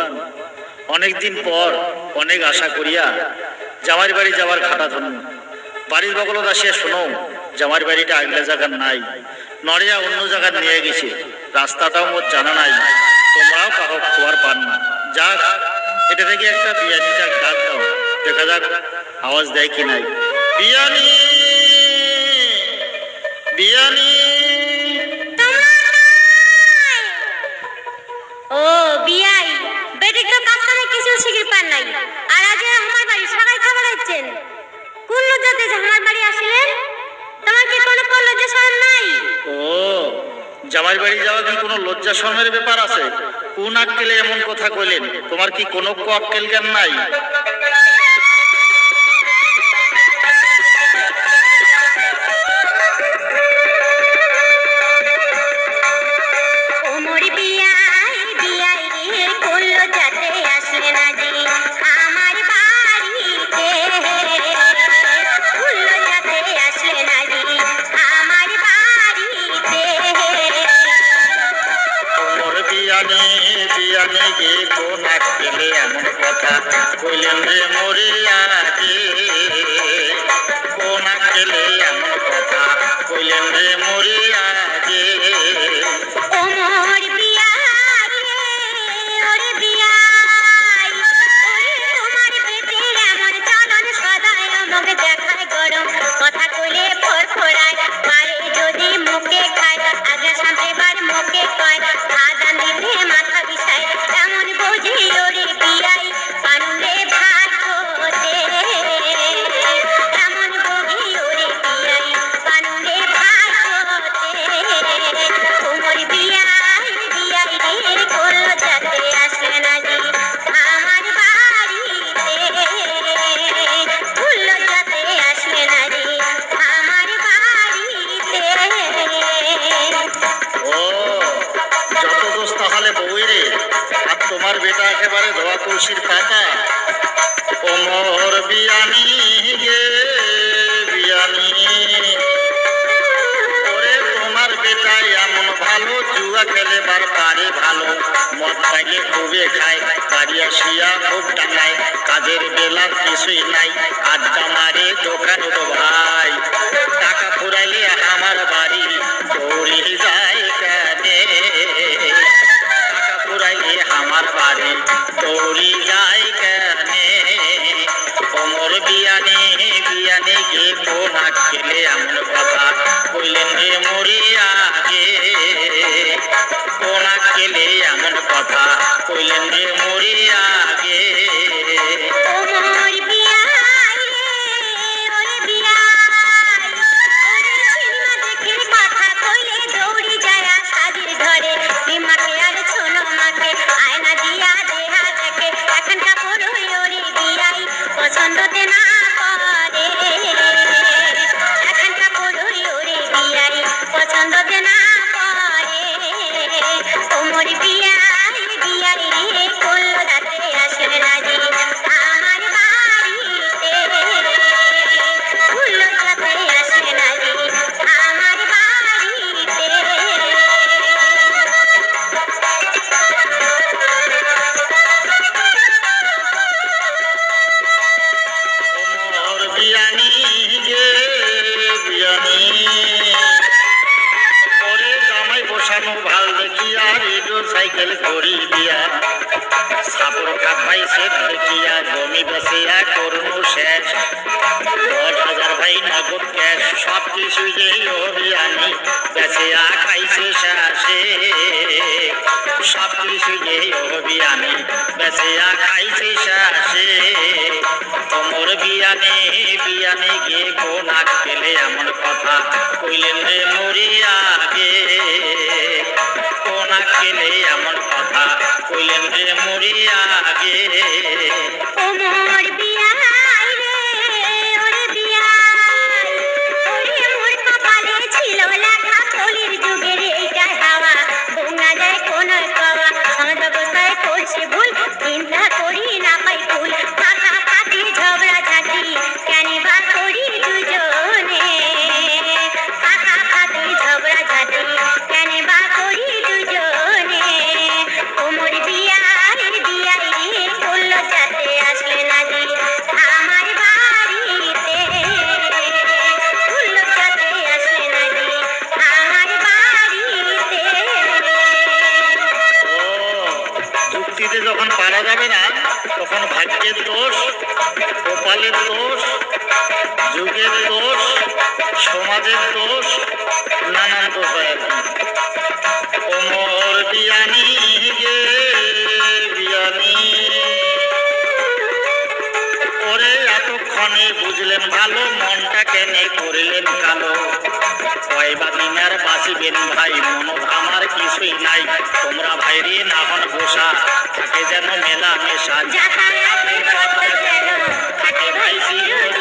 বন্ধুগণ, অনেকদিন পর অনেক আশা করিয়া জামাইর বাড়ি যাওয়ার খাটা ধরুন। বাড়ির বগলত আসিয়া শোনো জামাইর বাড়িটা আগলা জায়গার নাই, নড়িয়া অন্য জায়গায় নিয়ে গেছে, রাস্তাটাও মোর জানা নাই, তোমরাও কাহক খোয়ার পান না। যাক, এটা থেকে একটা বিয়ানিটা ডাক দাও, দেখা যাক আওয়াজ দেয় কি নাই। বিয়ানি, বিয়ানি। ও বিয়াই, বেটি তো কাজ করে কিছু শিখির পান নাই, আর আজ আমার বাড়ি সবাই খাবার আইছেন। কোন লজ্জাতে আমার বাড়ি আসলেন? তোমার কি কোনো লজ্জা শরম নাই? ও, জামাই বাড়ি যাওয়া কি কোনো লজ্জা শরমের ব্যাপার আছে? কোন আক্কেলে এমন কথা কইলেন? তোমার কি কোনো আক্কেল জ্ঞান নাই? কোন আক্কেলে এমন কথা কইলেন রে মরিয়া গে? কোন আক্কেলে এমন কথা কইলেন রে মরিয়া গে? কথা কইলে ফরফরায়, মারে যদি মুখে খায়, আগে সামনে বার মুখে কয়, আদান দিতে মাথা বিষায়, এমন বুঝি ওরে বিয়াই পানুরে ভাত হতে, এমন বুঝি ওরে বিয়াই পানুরে ভাত হতে। তোমার বিয়াই বিয়াই রে কোল যাতে আসে না রে আমার বাড়িতে, ফুল যাতে আসে না রে আমার বাড়িতে। ও, যত দোষ তাহলে বউই রে, আর তোমার বেটা একেবারে ধোয়া তুলসীর পাতা। ওমর বিয়ানি গে বিয়ানি, ওরে তোমার বেটা এমন ভালো, জুয়া খেলে বার পারে ভালো, মদ পাইলে খুবই খায়, বাড়ি আসিয়া খুব টাঙায়, কাজের বেলা কিছুই নাই, আড্ডা মারে দোকান তো ভাই, টাকা ফুরাইলে আমার বাড়ি দৌড়ি যায় কানে, টাকা ফুরাইলে আমার বাড়ি দৌড়ি যায় কানে। ওমর বিয়ানি বিয়ানি গে কোন আক্কেলে এমন কথা কইলেন রে মরিয়া গে? কোন আক্কেলে এমন কথা কইলেন রে মরিয়া গে? ওমর বিয়াই রে ওরে বিয়াই, ওরে সিনেমা দেখে কথা কইলে দৌড়ি যায় সাদির ঘরে, বিমাকে আর ছোনো মাকে আয়না দিয়া দেহা দেখে, এখানটা বড়ই ওরে বিয়াই পছন্দতে না করে, এখানটা বড়ই ওরে বিয়াই পছন্দতে না করে। ওমর বিয়াই বিয়াই রে কোল যাতে আসে না রে আমার বাড়িতে, ফুল যাতে আসে না রে আমার বাড়িতে। ওমর বিয়ানি গে বিয়ানি, ওরে জামাই বসানো ভাল দেখিয়া রেডিও সাইকেল ঘড়ি দিয়া, সাপর কাপাইছে দেখিয়া জমি বেচিয়া করুন শেষ, 10,000 ভাই নগদ ক্যাশ, সব কিছু যে অভিয়ানি বেচিয়া খাইছে শেষে, সব কিছু যে অভিয়ানি বেচিয়া খাইছে শেষে। ওমর বিয়ানি বিয়ানি গে কোন আক্কেলে এমন কথা কইলেন রে মরিয়া গে? কোন আক্কেলে এমন কথা কইলেন রে মরিয়া গে? ওমর বিয়াই রে ওরে বিয়াই, ওরে মোর কপালে ছিল লেখা কলির যুগের এইটা হাওয়া, বোনা যায় কোন কওয়া, আমার ব্যবস্থায় করছে ভুল, চিন্তা করি না পাই ফুল, ফাঁকা ফাঁকি ঝগড়া ঝাঁটি কেন বা করি দুজনে, ফাঁকা ফাঁকি ঝগড়া ঝাঁটি কেন বা করি দুজনে। ওমর বিয়াই বিয়াই যখন পারা যাবে না তখন ভাগ্যের দোষ, কপালের দোষ, যুগের দোষ, সমাজের দোষ, নানান দোষ হয় আর কি। ওমর বিয়ানি গে বিয়ানি, ওরে এতক্ষণে বুঝলেন ভালো, মনটা কেনে করিলেন কালো। কয়বা দিনার বাঁচিবেন ভাই, মনোজ আমার কিছুই নাই। তোমরা ভাইরে না হন বসা, থাকে যেন মেলা মেশা। যাতায়াতের পথ যেন থাকে ভাই চিরদিন।